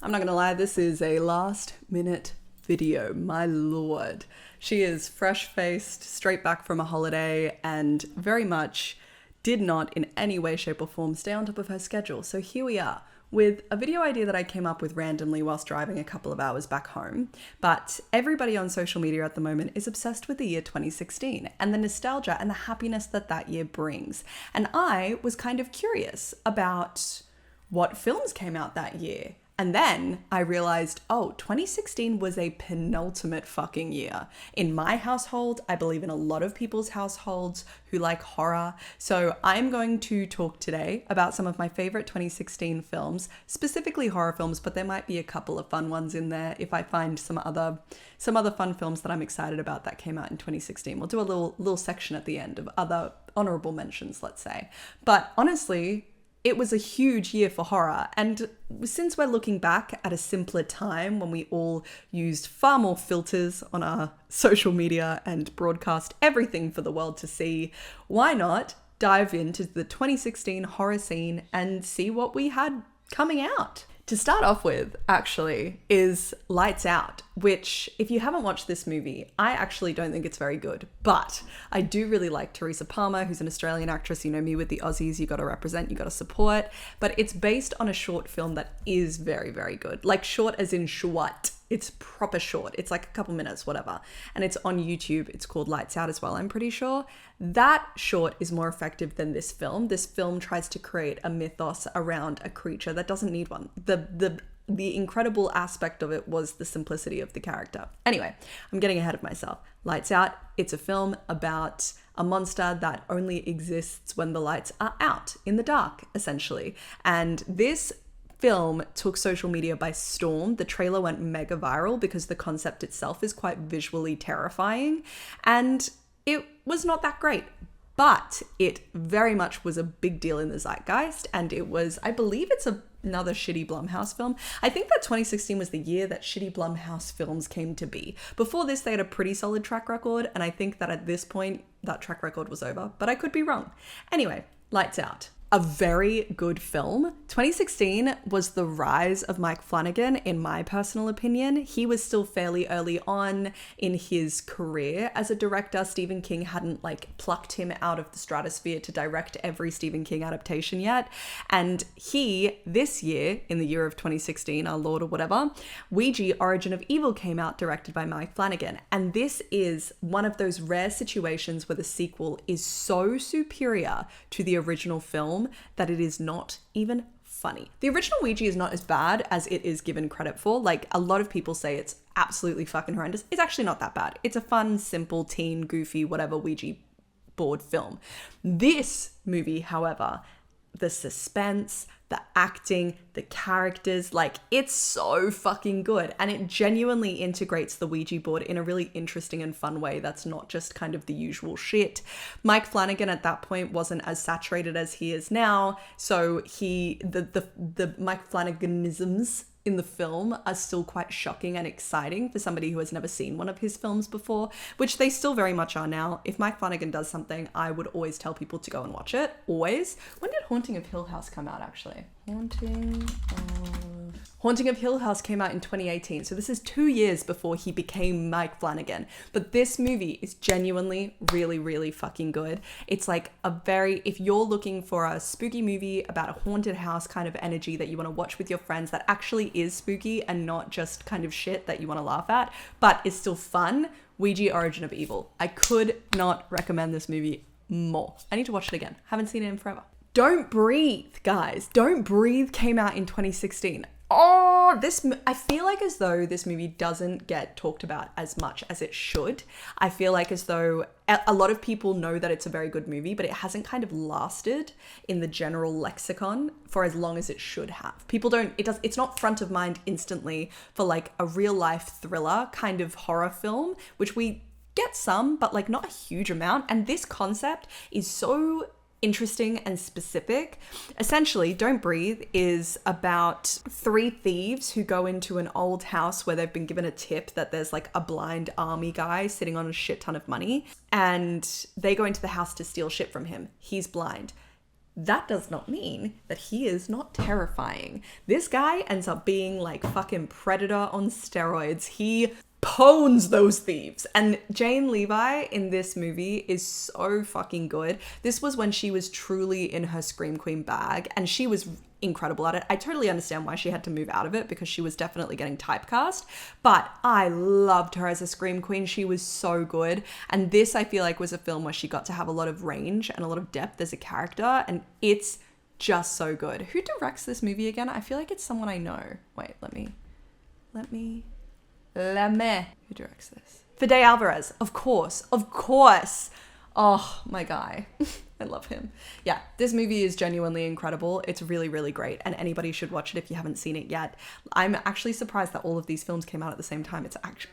I'm not gonna lie, this is a last minute video, my lord. She is fresh-faced, straight back from a holiday, and very much did not in any way, shape or form stay on top of her schedule. So here we are with a video idea that I came up with randomly whilst driving a couple of hours back home. But everybody on social media at the moment is obsessed with the year 2016 and the nostalgia and the happiness that that year brings. And I was kind of curious about what films came out that year. And then I realized, 2016 was a penultimate fucking year. In my household, I believe in a lot of people's households who like horror. So I'm going to talk today about some of my favorite 2016 films, specifically horror films, but there might be a couple of fun ones in there if I find some other fun films that I'm excited about that came out in 2016. We'll do a little section at the end of other honorable mentions, let's say. But honestly, it was a huge year for horror, and since we're looking back at a simpler time when we all used far more filters on our social media and broadcast everything for the world to see, why not dive into the 2016 horror scene and see what we had coming out? To start off with, actually, is Lights Out, which, if you haven't watched this movie, I actually don't think it's very good. But I do really like Teresa Palmer, who's an Australian actress. You know me with the Aussies, you gotta represent, you gotta support. But it's based on a short film that is very, very good. Like short as in short. It's proper short. It's like a couple minutes, whatever. And it's on YouTube. It's called Lights Out as well, I'm pretty sure. That short is more effective than this film. This film tries to create a mythos around a creature that doesn't need one. The incredible aspect of it was the simplicity of the character. Anyway, I'm getting ahead of myself. Lights Out, it's a film about a monster that only exists when the lights are out, in the dark, essentially. And this film took social media by storm. The trailer went mega viral because the concept itself is quite visually terrifying, and it was not that great, but it very much was a big deal in the zeitgeist. And it was, I believe it's another shitty Blumhouse film. I think that 2016 was the year that shitty Blumhouse films came to be. Before this, they had a pretty solid track record, and I think that at this point that track record was over, but I could be wrong. Anyway, Lights Out. A very good film. 2016 was the rise of Mike Flanagan, in my personal opinion. He was still fairly early on in his career as a director. Stephen King hadn't plucked him out of the stratosphere to direct every Stephen King adaptation yet. And he, this year, in the year of 2016, our Lord or whatever, Ouija, Origin of Evil came out, directed by Mike Flanagan. And this is one of those rare situations where the sequel is so superior to the original film that it is not even funny. The original Ouija is not as bad as it is given credit for. Like, a lot of people say it's absolutely fucking horrendous. It's actually not that bad. It's a fun, simple, teen, goofy, whatever Ouija board film. This movie, however, the suspense, the acting, the characters, it's so fucking good. And it genuinely integrates the Ouija board in a really interesting and fun way that's not just kind of the usual shit. Mike Flanagan at that point wasn't as saturated as he is now, so the Mike Flanaganisms in the film are still quite shocking and exciting for somebody who has never seen one of his films before, which they still very much are now. If Mike Flanagan does something, I would always tell people to go and watch it. Always. When did Haunting of Hill House come out, actually? Haunting of Hill House came out in 2018, so this is 2 years before he became Mike Flanagan. But this movie is genuinely really, really fucking good. It's if you're looking for a spooky movie about a haunted house kind of energy that you want to watch with your friends that actually is spooky and not just kind of shit that you want to laugh at, but is still fun, Ouija, Origin of Evil. I could not recommend this movie more. I need to watch it again. Haven't seen it in forever. Don't Breathe, guys. Don't Breathe came out in 2016. I feel like as though this movie doesn't get talked about as much as it should. I feel like as though a lot of people know that it's a very good movie, but it hasn't kind of lasted in the general lexicon for as long as it should have. It's not front of mind instantly for a real life thriller kind of horror film, which we get some, but not a huge amount. And this concept is so interesting and specific. Essentially, Don't Breathe is about 3 thieves who go into an old house where they've been given a tip that there's a blind army guy sitting on a shit ton of money, and they go into the house to steal shit from him. He's blind. that does not mean that he is not terrifying. This guy ends up being like fucking Predator on steroids. He pwns those thieves. And Jane Levi in this movie is so fucking good. This was when she was truly in her Scream Queen bag, and she was incredible at it. I totally understand why she had to move out of it, because she was definitely getting typecast, but I loved her as a Scream Queen. She was so good. And this, I feel like, was a film where she got to have a lot of range and a lot of depth as a character, and it's just so good. Who directs this movie again? I feel like it's someone I know. Wait, let me. Who directs this? Fede Alvarez, of course. Oh, my guy. I love him. Yeah, this movie is genuinely incredible. It's really, really great, and anybody should watch it if you haven't seen it yet. I'm actually surprised that all of these films came out at the same time.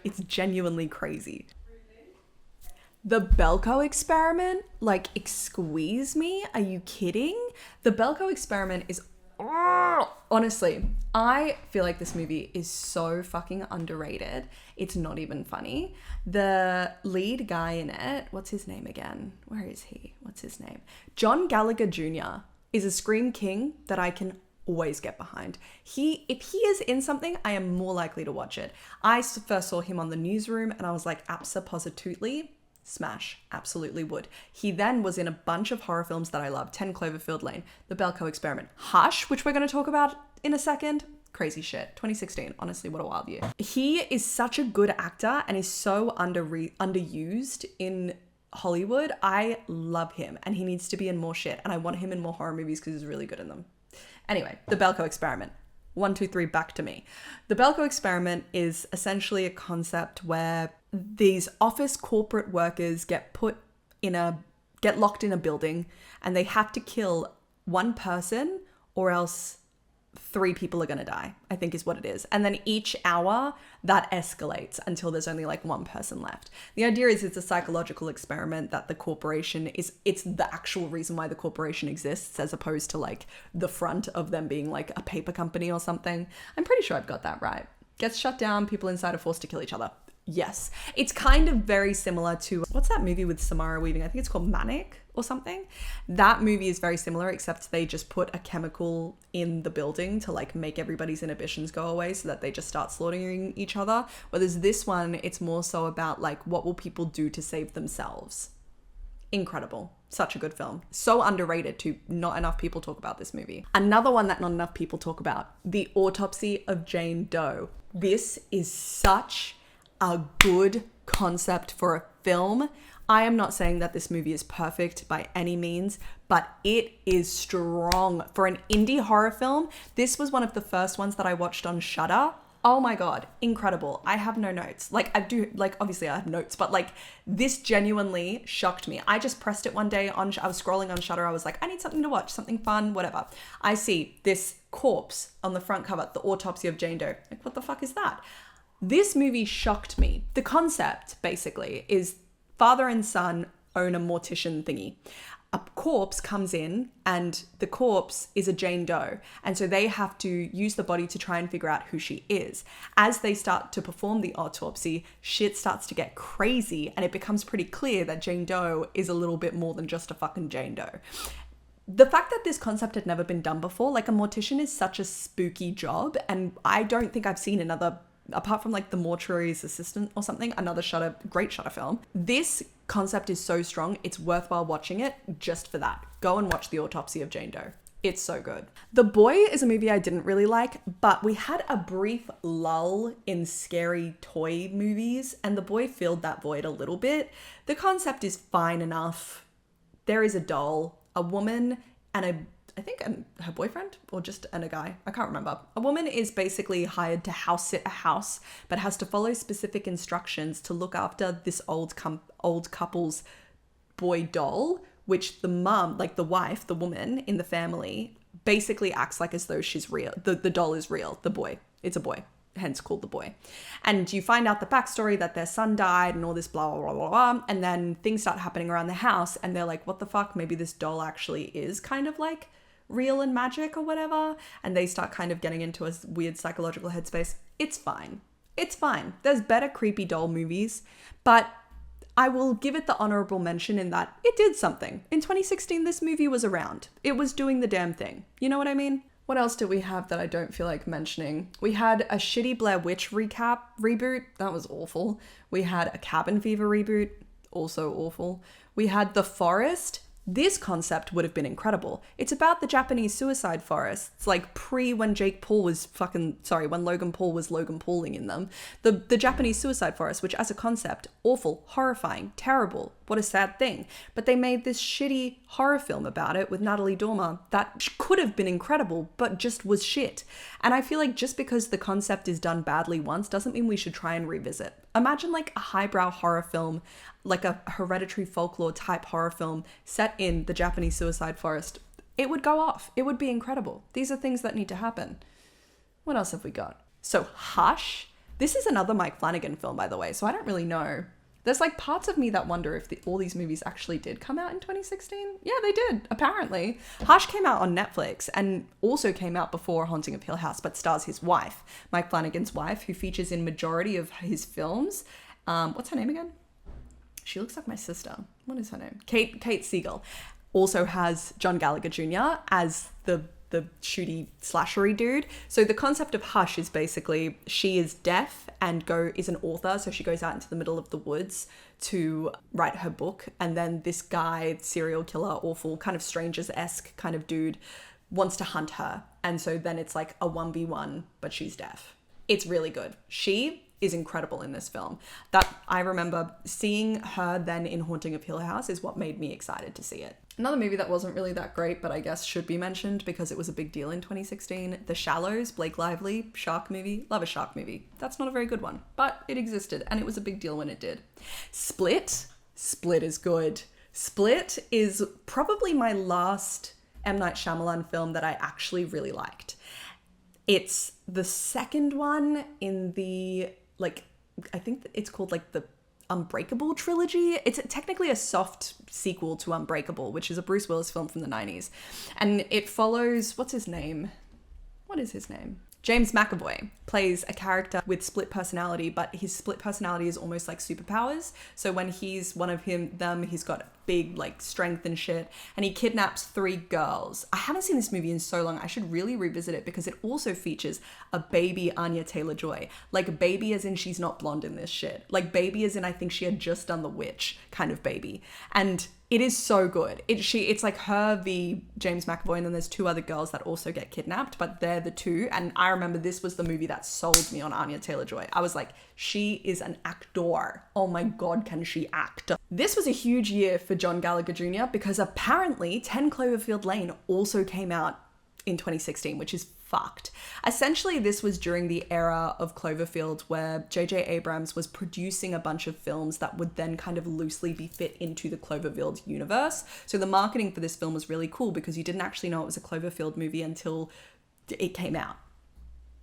It's genuinely crazy. The Belko Experiment? Like, excuse me? Are you kidding? The Belko Experiment is... honestly, I feel like this movie is so fucking underrated. It's not even funny. The lead guy in it, what's his name again? Where is he? What's his name? John Gallagher Jr. is a Scream King that I can always get behind. If he is in something, I am more likely to watch it. I first saw him on The Newsroom and I was like, abso-positively, smash, absolutely would. He then was in a bunch of horror films that I love. 10 Cloverfield Lane, The Belko Experiment, Hush, which we're going to talk about in a second. Crazy shit. 2016. Honestly, what a wild year. He is such a good actor and is so underused in Hollywood. I love him, and he needs to be in more shit, and I want him in more horror movies because he's really good in them. Anyway, The Belko Experiment. 1, 2, 3, back to me. The Belko Experiment is essentially a concept where these office corporate workers get locked in a building, and they have to kill one person or else 3 people are going to die, I think is what it is. And then each hour that escalates until there's only like 1 person left. The idea is it's a psychological experiment that the corporation it's the actual reason why the corporation exists, as opposed to like the front of them being like a paper company or something. I'm pretty sure I've got that right. Gets shut down, people inside are forced to kill each other. Yes. It's kind of very similar to, what's that movie with Samara Weaving? I think it's called Manic or something. That movie is very similar, except they just put a chemical in the building to like make everybody's inhibitions go away so that they just start slaughtering each other. Whereas this one, it's more so about like, what will people do to save themselves? Incredible. Such a good film. So underrated too. Not enough people talk about this movie. Another one that not enough people talk about, The Autopsy of Jane Doe. This is such a good concept for a film. I am not saying that this movie is perfect by any means, but it is strong. For an indie horror film, this was one of the first ones that I watched on Shudder. Oh my God, incredible. I have no notes. Like, I do, like, obviously I have notes, but like, this genuinely shocked me. I just pressed it one day I was scrolling on Shudder. I was like, I need something to watch, something fun, whatever. I see this corpse on the front cover, The Autopsy of Jane Doe. Like, what the fuck is that? This movie shocked me. The concept, basically, is father and son own a mortician thingy. A corpse comes in, and the corpse is a Jane Doe. And so they have to use the body to try and figure out who she is. As they start to perform the autopsy, shit starts to get crazy, and it becomes pretty clear that Jane Doe is a little bit more than just a fucking Jane Doe. The fact that this concept had never been done before, like a mortician is such a spooky job, and I don't think I've seen another, apart from like The Mortuary's Assistant or something, another great Shudder film. This concept is so strong, it's worthwhile watching it just for that. Go and watch The Autopsy of Jane Doe. It's so good. The Boy is a movie I didn't really like, but we had a brief lull in scary toy movies, and The Boy filled that void a little bit. The concept is fine enough. There is a doll, a woman, and her boyfriend, or just a guy, I can't remember. A woman is basically hired to house sit a house, but has to follow specific instructions to look after this old couple's boy doll, which the mum, like the wife, the woman in the family, basically acts like as though she's real. The doll is real. The boy, it's a boy, hence called The Boy. And you find out the backstory that their son died and all this blah, blah, blah, blah, and then things start happening around the house, and they're like, what the fuck? Maybe this doll actually is kind of like real and magic or whatever, and they start kind of getting into a weird psychological headspace. It's fine. It's fine. There's better creepy doll movies, but I will give it the honorable mention in that it did something. In 2016, this movie was around. It was doing the damn thing. You know what I mean? What else did we have that I don't feel like mentioning? We had a shitty Blair Witch reboot. That was awful. We had a Cabin Fever reboot. Also awful. We had The Forest. This concept would have been incredible. It's about the Japanese suicide forests, like when Logan Paul was Logan Pauling in them. The Japanese suicide forest, which as a concept, awful, horrifying, terrible. What a sad thing. But they made this shitty horror film about it with Natalie Dormer that could have been incredible, but just was shit. And I feel like just because the concept is done badly once doesn't mean we should try and revisit. Imagine like a highbrow horror film, like a Hereditary folklore type horror film set in the Japanese suicide forest. It would go off. It would be incredible. These are things that need to happen. What else have we got? So Hush. This is another Mike Flanagan film, by the way, so I don't really know. There's like parts of me that wonder if all these movies actually did come out in 2016. Yeah, they did, apparently. Hush came out on Netflix and also came out before Haunting of Hill House, but stars his wife, Mike Flanagan's wife, who features in majority of his films. What's her name again? She looks like my sister. What is her name? Kate Siegel. Also has John Gallagher Jr. as the shooty slashery dude. So the concept of Hush is basically she is deaf and is an author, so she goes out into the middle of the woods to write her book, and then this guy, serial killer, awful kind of strangers-esque kind of dude, wants to hunt her, and so then it's like a 1v1, but she's deaf. It's really good. She is incredible in this film. That I remember seeing her then in Haunting of Hill House is what made me excited to see it. Another movie that wasn't really that great, but I guess should be mentioned because it was a big deal in 2016. The Shallows, Blake Lively, shark movie. Love a shark movie. That's not a very good one, but it existed and it was a big deal when it did. Split is good. Split is probably my last M. Night Shyamalan film that I actually really liked. It's the second one in the, I think it's called the Unbreakable trilogy. It's technically a soft sequel to Unbreakable, which is a Bruce Willis film from the 90s. And it follows, what is his name? James McAvoy plays a character with split personality, but his split personality is almost like superpowers. So when he's one of them, he's got big strength and shit, and he kidnaps 3 girls. I haven't seen this movie in so long. I should really revisit it because it also features a baby Anya Taylor-Joy. Like baby as in she's not blonde in this shit. Like baby as in I think she had just done The Witch kind of baby. And it is so good. It's like her v James McAvoy, and then there's 2 other girls that also get kidnapped, but they're the 2. And I remember this was the movie that sold me on Anya Taylor-Joy. I was like, she is an actor. Oh my God, can she act? This was a huge year for John Gallagher Jr. because apparently 10 Cloverfield Lane also came out in 2016, which is fucked. Essentially, this was during the era of Cloverfield where J.J. Abrams was producing a bunch of films that would then kind of loosely be fit into the Cloverfield universe. So the marketing for this film was really cool because you didn't actually know it was a Cloverfield movie until it came out.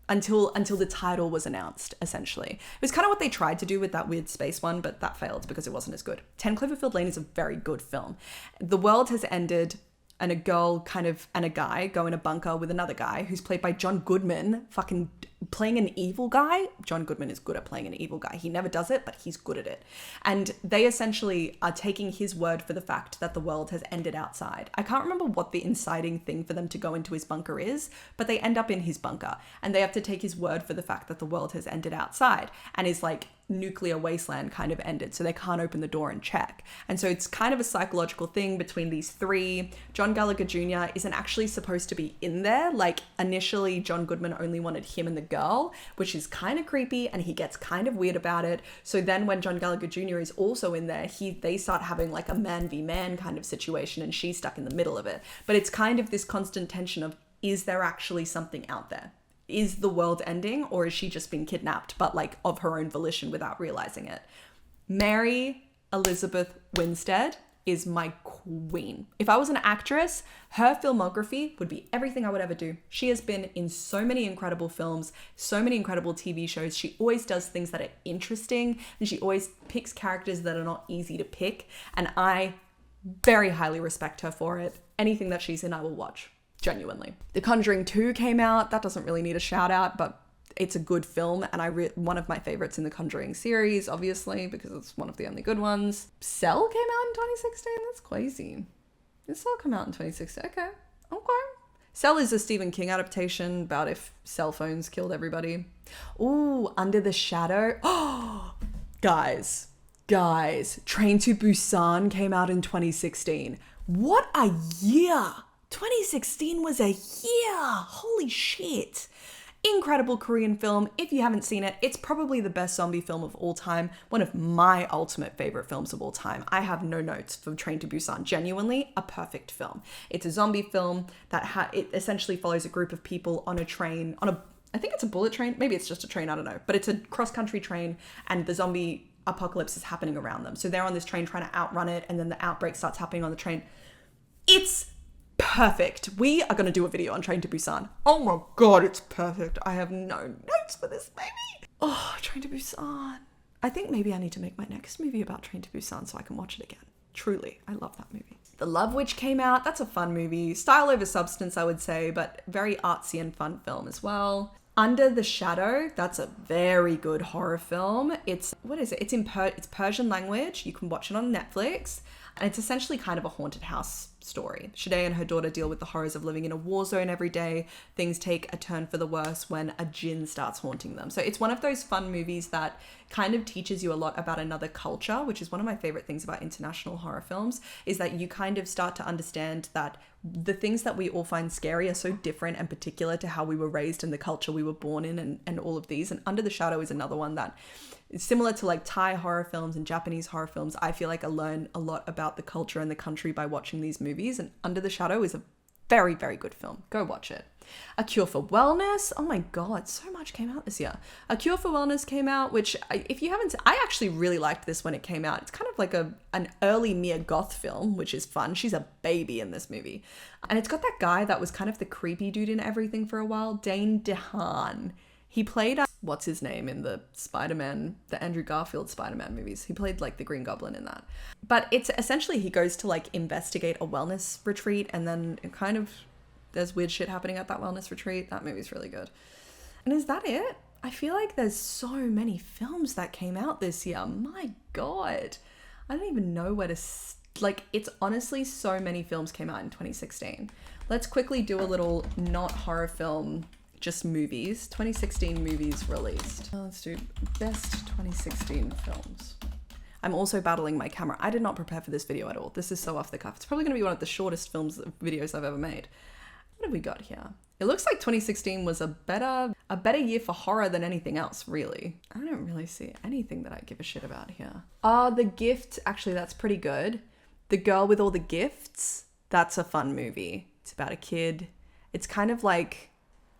Until the title was announced, essentially. It was kind of what they tried to do with that weird space one, but that failed because it wasn't as good. 10 Cloverfield Lane is a very good film. The world has ended, and a girl and a guy go in a bunker with another guy who's played by John Goodman, fucking playing an evil guy. John Goodman is good at playing an evil guy. He never does it, but he's good at it. And they essentially are taking his word for the fact that the world has ended outside. I can't remember what the inciting thing for them to go into his bunker is, but they end up in his bunker and they have to take his word for the fact that the world has ended outside and is like nuclear wasteland kind of ended, so they can't open the door and check. And so it's kind of a psychological thing between these 3. John Gallagher Jr. isn't actually supposed to be in there. Like initially John Goodman only wanted him and the girl, which is kind of creepy, and he gets kind of weird about it. So then when John Gallagher Jr. is also in there, they start having like a man v man kind of situation, and she's stuck in the middle of it. But it's kind of this constant tension of, is there actually something out there? Is the world ending, or is she just being kidnapped, but like of her own volition without realizing it? Mary Elizabeth Winstead is my queen. If I was an actress, her filmography would be everything I would ever do. She has been in so many incredible films, so many incredible TV shows. She always does things that are interesting, and she always picks characters that are not easy to pick. And I very highly respect her for it. Anything that she's in, I will watch. Genuinely. The Conjuring 2 came out. That doesn't really need a shout out, but it's a good film, and one of my favorites in the Conjuring series, obviously, because it's one of the only good ones. Cell came out in 2016. That's crazy. Did Cell come out in 2016? Okay. Cell is a Stephen King adaptation about if cell phones killed everybody. Ooh, Under the Shadow. Oh, guys, Train to Busan came out in 2016. What a year! 2016 was a year! Holy shit! Incredible Korean film. If you haven't seen it, it's probably the best zombie film of all time. One of my ultimate favorite films of all time. I have no notes for Train to Busan. Genuinely, a perfect film. It's a zombie film that it essentially follows a group of people on a train, I think it's a bullet train. Maybe it's just a train, I don't know. But it's a cross-country train, and the zombie apocalypse is happening around them. So they're on this train trying to outrun it, and then the outbreak starts happening on the train. It's perfect. We are going to do a video on Train to Busan. Oh my god, it's perfect. I have no notes for this maybe. Oh, Train to Busan. I think maybe I need to make my next movie about Train to Busan so I can watch it again. Truly, I love that movie. The Love Witch came out. That's a fun movie. Style over substance, I would say, but very artsy and fun film as well. Under the Shadow, that's a very good horror film. It's Persian language. You can watch it on Netflix. And it's essentially kind of a haunted house story. Shade and her daughter deal with the horrors of living in a war zone every day. Things take a turn for the worse when a djinn starts haunting them. So it's one of those fun movies that kind of teaches you a lot about another culture, which is one of my favorite things about international horror films, is that you kind of start to understand that the things that we all find scary are so different and particular to how we were raised and the culture we were born in, and all of these. And Under the Shadow is another one that is similar to like Thai horror films and Japanese horror films. I feel like I learn a lot about the culture and the country by watching these movies, and Under the Shadow is a very, very good film. Go watch it. A Cure for Wellness. Oh my god, so much came out this year. A Cure for Wellness came out, which if you haven't, I actually really liked this when it came out. It's kind of like an early Mia Goth film, which is fun. She's a baby in this movie. And it's got that guy that was kind of the creepy dude in everything for a while, Dane DeHaan. He played, what's his name in the Spider-Man, the Andrew Garfield Spider-Man movies. He played like the Green Goblin in that. But it's essentially he goes to like investigate a wellness retreat, and then it kind of, there's weird shit happening at that wellness retreat. That movie's really good. And is that it? I feel like there's so many films that came out this year. My god. I don't even know where to, it's honestly so many films came out in 2016. Let's quickly do a little not horror film, just movies. 2016 movies released. Let's do best 2016 films. I'm also battling my camera. I did not prepare for this video at all. This is so off the cuff. It's probably going to be one of the shortest videos I've ever made. What have we got here? It looks like 2016 was a better year for horror than anything else, really. I don't really see anything that I give a shit about here. The Gift. Actually, that's pretty good. The Girl with All the Gifts. That's a fun movie. It's about a kid. It's kind of like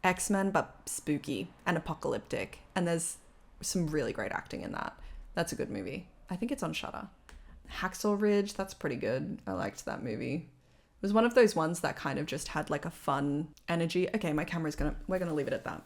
X-Men, but spooky and apocalyptic. And there's some really great acting in that. That's a good movie. I think it's on Shudder. Hacksaw Ridge, that's pretty good. I liked that movie. It was one of those ones that kind of just had like a fun energy. Okay, my camera's we're gonna leave it at that.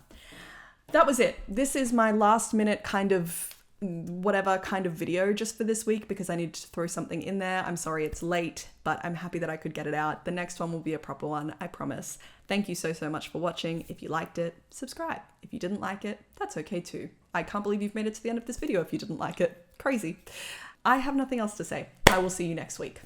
That was it. This is my last minute kind of whatever kind of video just for this week because I need to throw something in there. I'm sorry it's late, but I'm happy that I could get it out. The next one will be a proper one, I promise. Thank you so much for watching. If you liked it, subscribe. If you didn't like it, that's okay too. I can't believe you've made it to the end of this video if you didn't like it. Crazy. I have nothing else to say. I will see you next week.